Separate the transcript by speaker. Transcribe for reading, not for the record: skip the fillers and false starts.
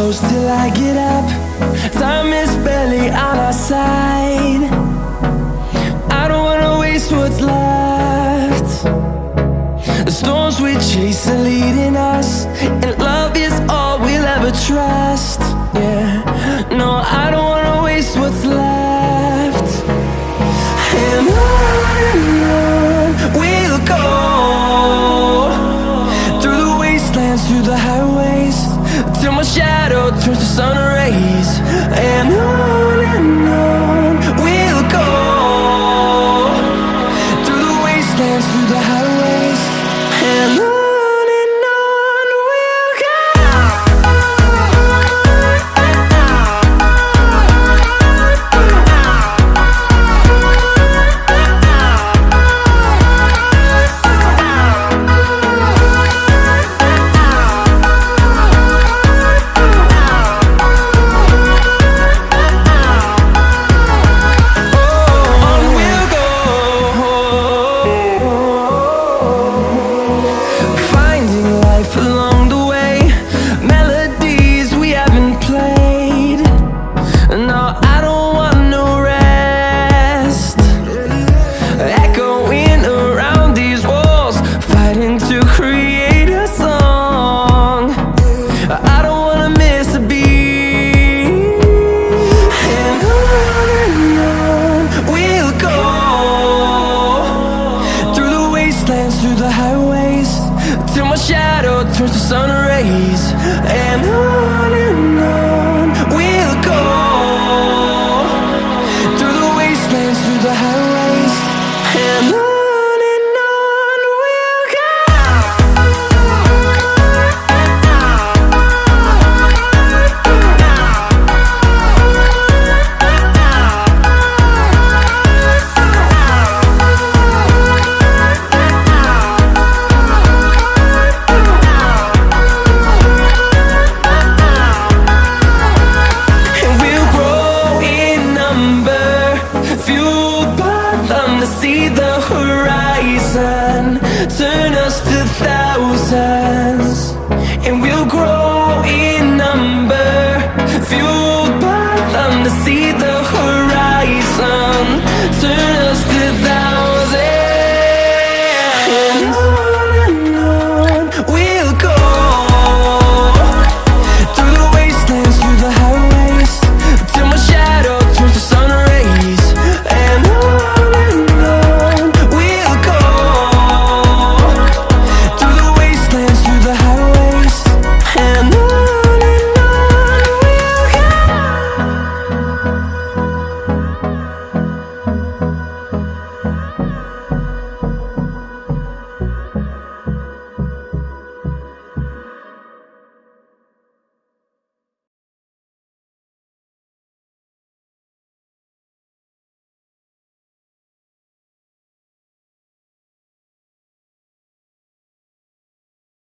Speaker 1: close till I get up. Time is barely on our side. I don't wanna waste what's left. The storms we chase are leading us, and love is all we'll ever trust. Yeah, no, I don't wanna waste what's left. And on we'll go, through the wastelands, through the highways, till my shadow turns to sun rays. And on we'll go, through the wastelands, through the highways, and on. Along the way, melodies we haven't played. No, I don't want no rest. Echoing around these walls, fighting to create a song. I don't wanna miss a beat. And on we'll go, through the wastelands, through the highways, till my shadow turns to sun rays. And on we'll go, through the wastelands, through the highways, and on we'll go. See the horizon, turn us to thousands, and we'll grow in number, fueled by them to see the